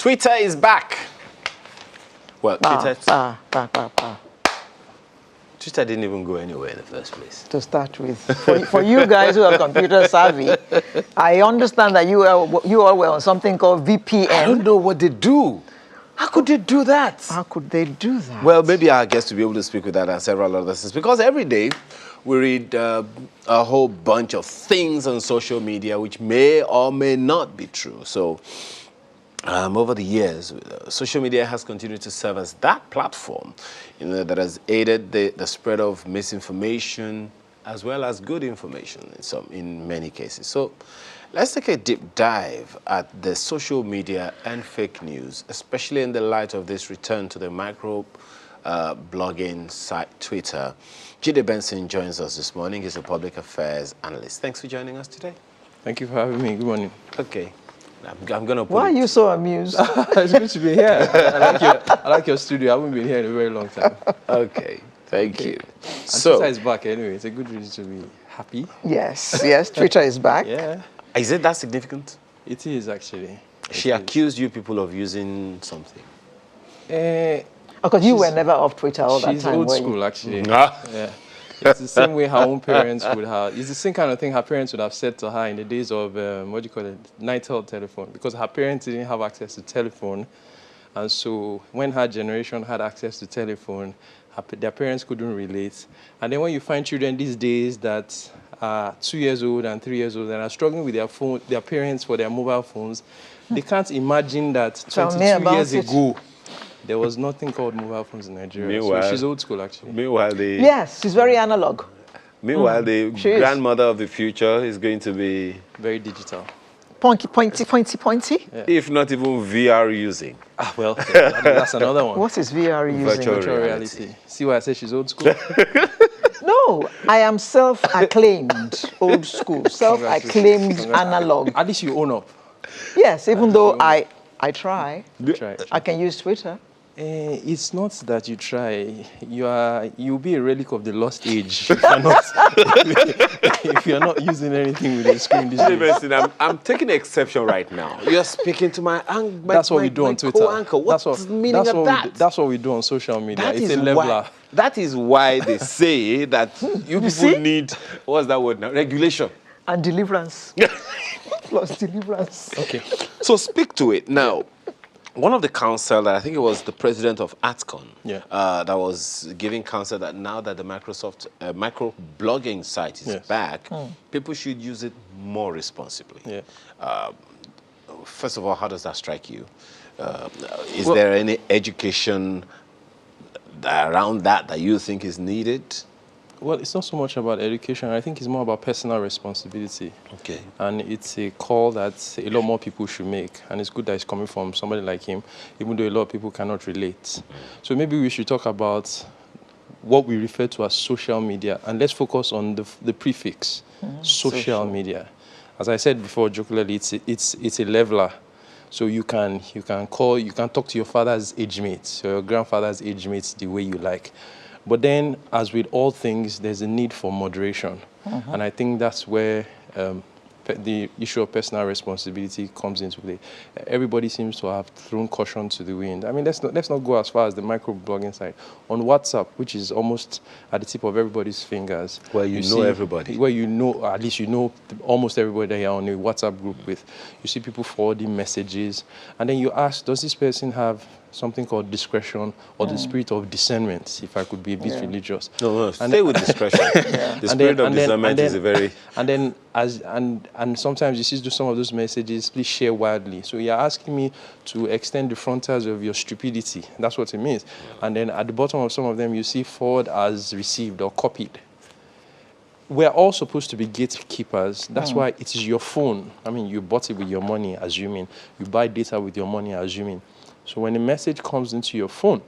Twitter is back. Well, Twitter didn't even go anywhere in the first place. To start with, for you guys who are computer savvy, I understand that you all were on something called VPN. I don't know what they do. How could they do that? How could they do that? Well, maybe our guests will be able to speak with that and several other things. Because every day we read a whole bunch of things on social media which may or may not be true. So over the years, social media has continued to serve as that platform, that has aided the spread of misinformation as well as good information in many cases. So let's take a deep dive at the social media and fake news, especially in the light of this return to the micro blogging site Twitter. Jide Benson joins us this morning. He's a public affairs analyst. Thanks for joining us today. Thank you for having me. Good morning. Okay. I'm going to put Why are you so amused? It's good to be here. I like your studio. I haven't been here in a very long time. Okay. Thank you. And So, Twitter is back anyway. It's a good reason to be happy. Yes, Twitter is back. Yeah, is it that significant? it is actually. She accused you people of using something. Because you were never off Twitter all that She's time, old were you? school actually. Yeah. It's the same way her own parents would have. It's the same kind of thing her parents would have said to her in the days of Nightel telephone, because her parents didn't have access to telephone, and so when her generation had access to telephone, their parents couldn't relate. And then when you find children these days that are 2 years old and 3 years old and are struggling with their parents for their mobile phones, they can't imagine that 22 years ago there was nothing called mobile phones in Nigeria. So she's old school, actually. Meanwhile, Yes, she's very analog. Meanwhile, the grandmother of the future is going to be very digital. Pointy. Yeah. If not even VR using. Well, that's another one. What is VR using? Virtual reality. See why I say she's old school? No, I am self-acclaimed old school, self-acclaimed analog. At least you own up. Yes, even though I try. Try. I can use Twitter. It's not that you try. You'll be a relic of the lost age if you're not using anything with the screen these days. I'm taking exception right now. You're speaking to my That's what we do on Twitter. What's the meaning of that? That's what we do on social media. It's a leveler. That is why they say that you people need, what's that word now? Regulation. And deliverance. Plus deliverance. Okay. So speak to it. Now, one of the counsel, I think it was the president of ATCON, that was giving counsel that now that the micro blogging site is back, people should use it more responsibly. Yeah. First of all, how does that strike you? Is there any education around that you think is needed? Well, it's not so much about education. I think it's more about personal responsibility. Okay. And it's a call that a lot more people should make. And it's good that it's coming from somebody like him, even though a lot of people cannot relate. So maybe we should talk about what we refer to as social media. And let's focus on the prefix, social media. As I said before, jokingly, it's a leveler. So you can talk to your father's age mates, or your grandfather's age mates the way you like. But then, as with all things, there's a need for moderation. And I think that's where the issue of personal responsibility comes into play. Everybody seems to have thrown caution to the wind. I mean, let's not go as far as the microblogging side. On WhatsApp, which is almost at the tip of everybody's fingers. Where you know everybody. Where you know, at least you know almost everybody that you're on a WhatsApp group with. You see people forwarding messages. And then you ask, does this person have something called discretion or the spirit of discernment, if I could be a bit religious? No, stay with discretion. The spirit of discernment is a very... And sometimes you see some of those messages, please share widely. So you're asking me to extend the frontiers of your stupidity. That's what it means. And then at the bottom of some of them, you see forward as received or copied. We're all supposed to be gatekeepers. That's why it is your phone. I mean, you bought it with your money, assuming. You buy data with your money, assuming. So when a message comes into your phone,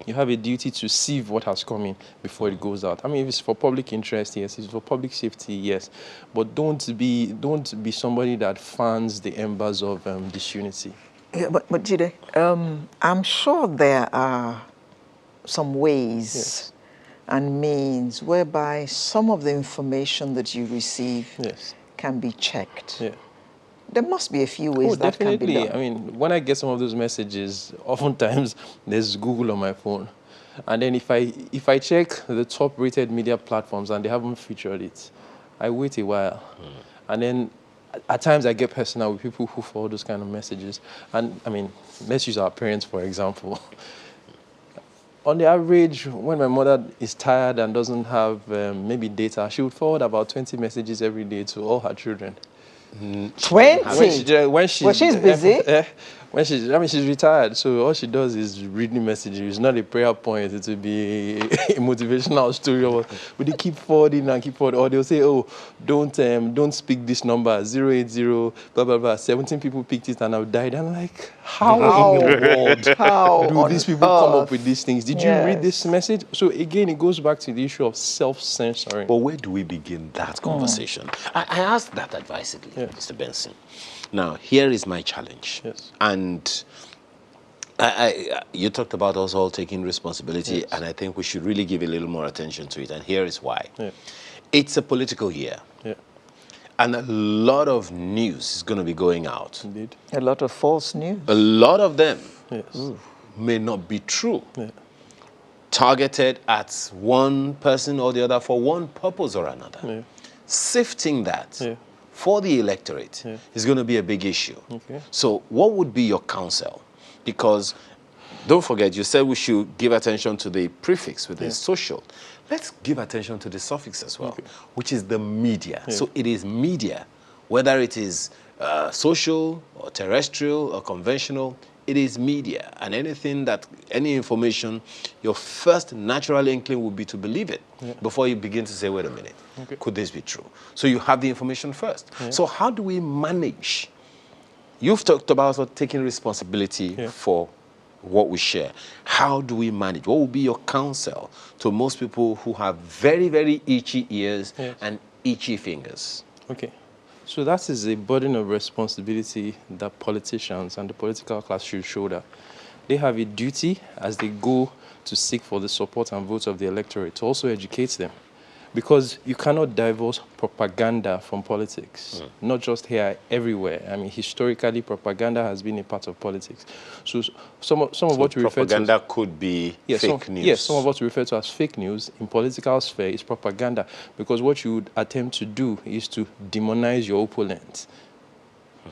you have a duty to sieve what has come in before it goes out. I mean, if it's for public interest, yes. If it's for public safety, yes. But don't be somebody that fans the embers of disunity. Yeah, but Jide, I'm sure there are some ways and means whereby some of the information that you receive can be checked. Yeah. There must be a few ways Oh, that can be definitely. done. I mean, when I get some of those messages, oftentimes there's Google on my phone. And then if I check the top rated media platforms and they haven't featured it, I wait a while. And then at times I get personal with people who forward those kind of messages. And I mean, let's use our parents, for example. On the average, when my mother is tired and doesn't have maybe data, she would forward about 20 messages every day to all her children. 20? When she, Well, she's busy. when she's, I mean, she's retired, so all she does is read the messages. It's not a prayer point. It will be a motivational story. But they keep forwarding and keep forwarding. Or they'll say, "Oh, don't speak this number 080 blah blah blah." 17 people picked it and I've died. I'm like, how in the world How do on these people come up earth? with these things? Did you read this Yes. message? So again, it goes back to the issue of self-censoring. But where do we begin that conversation? I asked that advisedly, Yes. Mr. Benson. Now, here is my challenge. Yes. And you talked about us all taking responsibility, Yes. and I think we should really give a little more attention to it. And here is why. Yeah. It's a political year, Yeah, and a lot of news is going to be going out. indeed. A lot of false news. A lot of them Yes. may not be true. Yeah. Targeted at one person or the other for one purpose or another. Yeah. Sifting that Yeah. for the electorate Yeah. is going to be a big issue. Okay. So what would be your counsel? Because don't forget, you said we should give attention to the prefix with the social. Let's give attention to the suffix as well, which is the media. So it is media, whether it is social or terrestrial or conventional, it is media. And any information, your first natural inkling would be to believe it before you begin to say, wait a minute, could this be true? So you have the information first. So how do we manage? You've talked about taking responsibility for what we share. How do we manage? What would be your counsel to most people who have very, very itchy ears and itchy fingers? Okay. So that is a burden of responsibility that politicians and the political class should shoulder. They have a duty as they go to seek for the support and votes of the electorate to also educate them. Because you cannot divorce propaganda from politics, not just here, everywhere. I mean, historically, propaganda has been a part of politics. So some of what we refer to propaganda could be fake news. Yes, some of what we refer to as fake news in political sphere is propaganda, because what you would attempt to do is to demonize your opponent,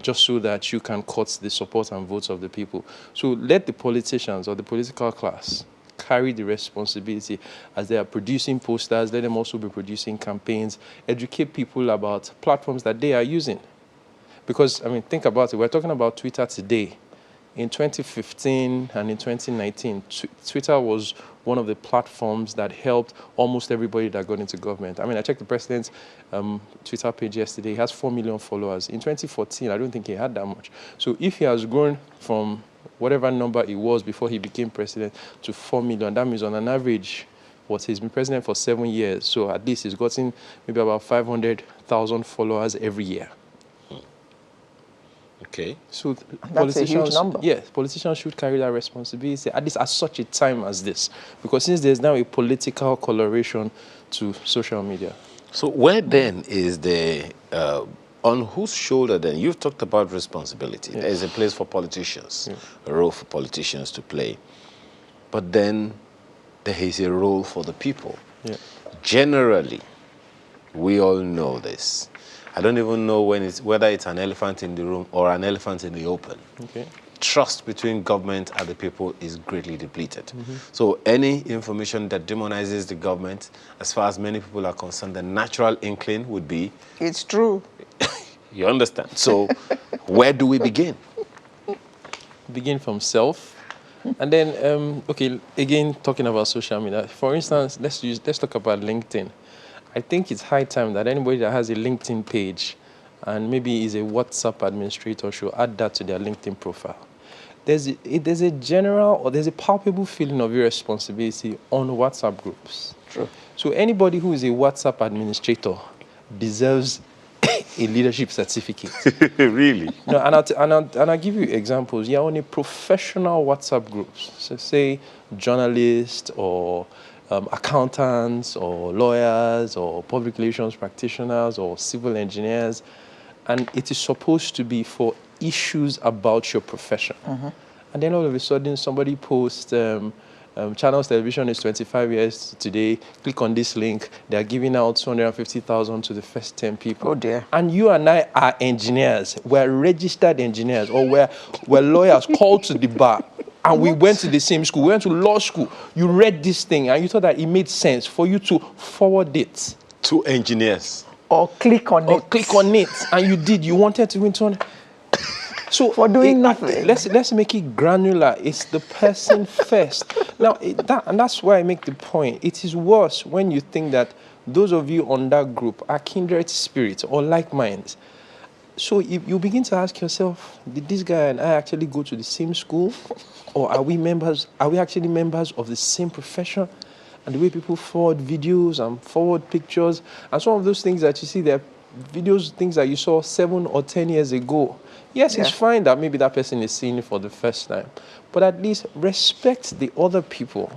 just so that you can cut the support and votes of the people. So let the politicians or the political class carry the responsibility as they are producing posters. Let them also be producing campaigns, educate people about platforms that they are using. Because, I mean, think about it. We're talking about Twitter today. In 2015 and in 2019, Twitter was one of the platforms that helped almost everybody that got into government. I mean, I checked the president's Twitter page yesterday. He has 4 million followers. In 2014, I don't think he had that much. So if he has grown from whatever number it was before he became president to 4 million, that means on an average, he's been president for 7 years. So at least he's gotten maybe about 500,000 followers every year. Okay. So That's a huge number. Yes, politicians should carry that responsibility, at least at such a time as this. Because since there's now a political coloration to social media. So where then is on whose shoulder then? You've talked about responsibility. Yes. There is a place for politicians, a role for politicians to play. But then there is a role for the people. Yeah. Generally, we all know this. I don't even know whether it's an elephant in the room or an elephant in the open. Okay. Trust between government and the people is greatly depleted. So any information that demonizes the government, as far as many people are concerned, the natural inkling would be, It's true. you understand? So where do we begin? Begin from self. And then, okay, again, talking about social media. For instance, let's talk about LinkedIn. I think it's high time that anybody that has a LinkedIn page and maybe is a WhatsApp administrator should add that to their LinkedIn profile. There's a general or there's a palpable feeling of irresponsibility on WhatsApp groups. True. So anybody who is a WhatsApp administrator deserves a leadership certificate. Really? No, and I'll give you examples. You're on a professional WhatsApp groups. So say journalists or accountants or lawyers or public relations practitioners or civil engineers, and it is supposed to be for issues about your profession. And then all of a sudden, somebody posts, Channels Television is 25 years today. Click on this link. They are giving out 250,000 to the first 10 people. Oh, dear. And you and I are engineers. We're registered engineers, or we're lawyers called to the bar. And we went to the same school. We went to law school. You read this thing, and you thought that it made sense for you to forward it. To engineers. Or click on Or it. click on it. And you did. You wanted to win 200. So For doing nothing. Let's make it granular. It's the person first. Now, that's why I make the point. It is worse when you think that those of you on that group are kindred spirits or like minds. So if you begin to ask yourself, did this guy and I actually go to the same school? Or are we actually members of the same profession? And the way people forward videos and forward pictures, and some of those things that you see there, videos, things that you saw 7 or 10 years ago. Yes, it's fine that maybe that person is seeing it for the first time, but at least respect the other people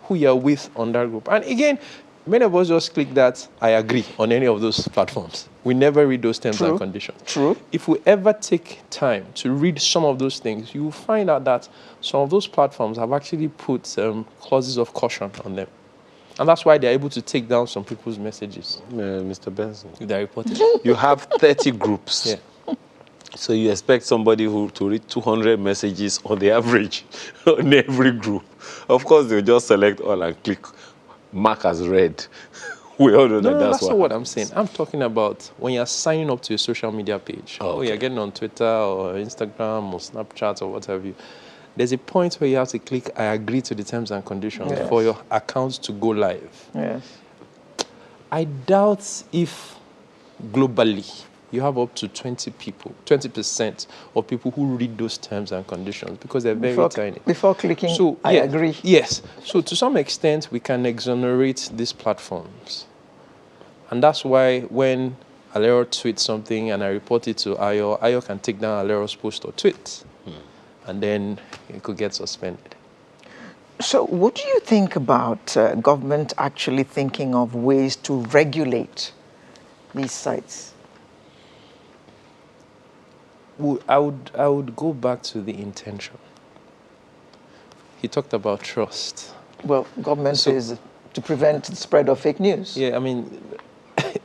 who you're with on that group. And again, many of us just click that I agree on any of those platforms. We never read those terms and conditions. True. If we ever take time to read some of those things, you will find out that some of those platforms have actually put clauses of caution on them. And that's why they're able to take down some people's messages. Mr. Benson. They're reported. You have 30 groups. Yeah. So you expect somebody to read 200 messages on the average on every group. Of course, they'll just select all and click mark as read. We all know That's what not what I'm saying. I'm talking about when you're signing up to a social media page. Okay. You're getting on Twitter or Instagram or Snapchat or what have you. There's a point where you have to click I agree to the terms and conditions for your account to go live. Yes. I doubt if globally you have up to 20% of people who read those terms and conditions because they're very tiny. Before clicking, I agree. Yes. So to some extent, we can exonerate these platforms. And that's why when Alero tweets something and I report it to Ayo can take down Alero's post or tweet. And then it could get suspended. So what do you think about government actually thinking of ways to regulate these sites? I would go back to the intention. He talked about trust. Well, government says to prevent the spread of fake news. Yeah, I mean,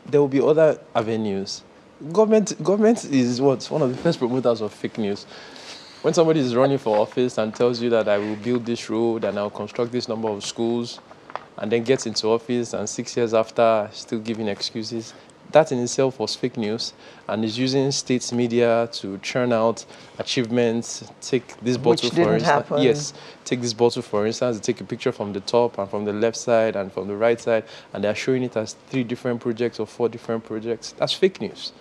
there will be other avenues. Government is one of the first promoters of fake news. When somebody is running for office and tells you that I will build this road and I'll construct this number of schools, and then gets into office and 6 years after still giving excuses, that in itself was fake news, and is using state media to churn out achievements. Take this bottle, for instance. Happen. Yes, take this bottle, for instance. They take a picture from the top and from the left side and from the right side, and they're showing it as 3 different projects or 4 different projects. That's fake news.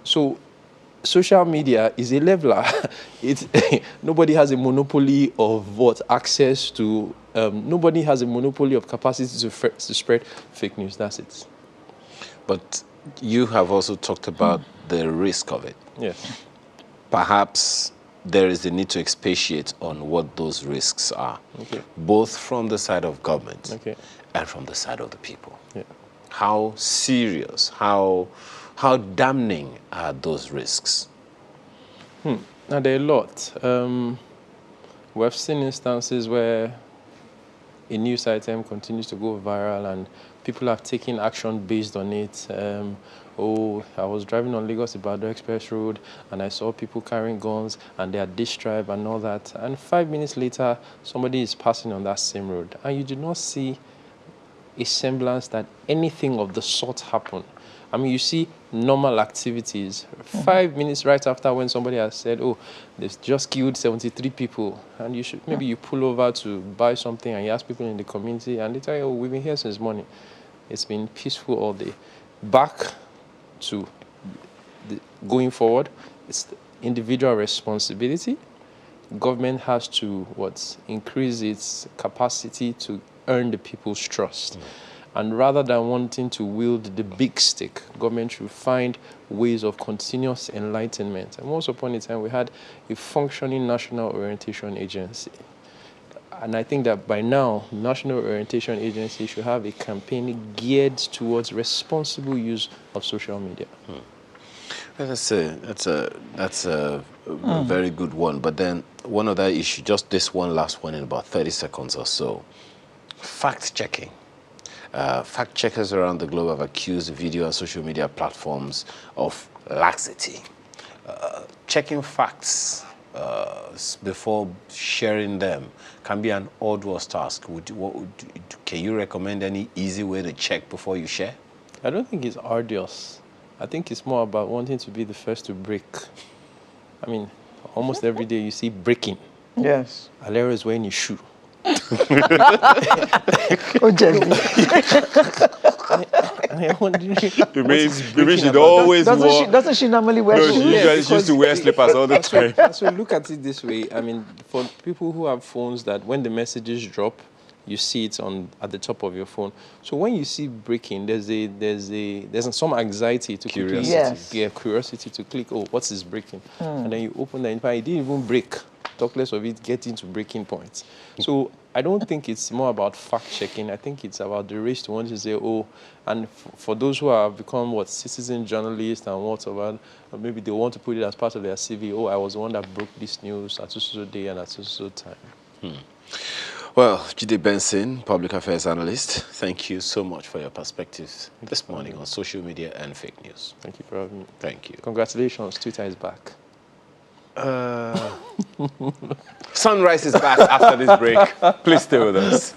So social media is a leveler. Nobody has a monopoly of access to. Nobody has a monopoly of capacity to spread fake news. That's it. But you have also talked about the risk of it. Yes. Perhaps there is a need to expatiate on what those risks are, both from the side of government and from the side of the people. Yeah. How serious, how damning are those risks? Now, there are a lot. We've seen instances where a news item continues to go viral and people have taken action based on it. I was driving on Lagos-Ibadan Express Road and I saw people carrying guns and they are this tribe and all that. And 5 minutes later, somebody is passing on that same road. And you do not see a semblance that anything of the sort happened. I mean, you see normal activities. 5 minutes right after when somebody has said, they've just killed 73 people, and maybe you pull over to buy something and you ask people in the community and they tell you, we've been here since morning. It's been peaceful all day. Back to going forward, it's the individual responsibility. Government has to increase its capacity to earn the people's trust. And rather than wanting to wield the big stick, government should find ways of continuous enlightenment. And once upon a time, we had a functioning National Orientation Agency. And I think that by now, National Orientation Agency should have a campaign geared towards responsible use of social media. That's a very good one. But then one other issue, just this one last one in about 30 seconds or so. Fact checking. Fact checkers around the globe have accused video and social media platforms of laxity. Checking facts before sharing them can be an arduous task. Can you recommend any easy way to check before you share? I don't think it's arduous. I think it's more about wanting to be the first to break. I mean, almost every day you see breaking. Yes. Alera is wearing a shoe. Oh, Jesse. You mean she'd always Doesn't she normally wear shoes? usually she used to wear slippers all the time. So look at it this way. I mean, for people who have phones that when the messages drop, you see it at the top of your phone. So when you see breaking, there's some anxiety to Curiosity. Yes. Yeah, curiosity to click. Oh, what's this breaking? And then you open the in fact, it didn't even break. Talk less of it getting to breaking points. So I don't think it's more about fact checking. I think it's about the race to want to say, oh, and for those who have become citizen journalists and whatever, or maybe they want to put it as part of their CV. Oh, I was the one that broke this news at so day and at so time. Well, Jide Benson, public affairs analyst, thank you so much for your perspectives this morning on social media and fake news. Thank you for having me. Thank you. Congratulations, Twitter is back. Sunrise is back after this break. Please stay with us.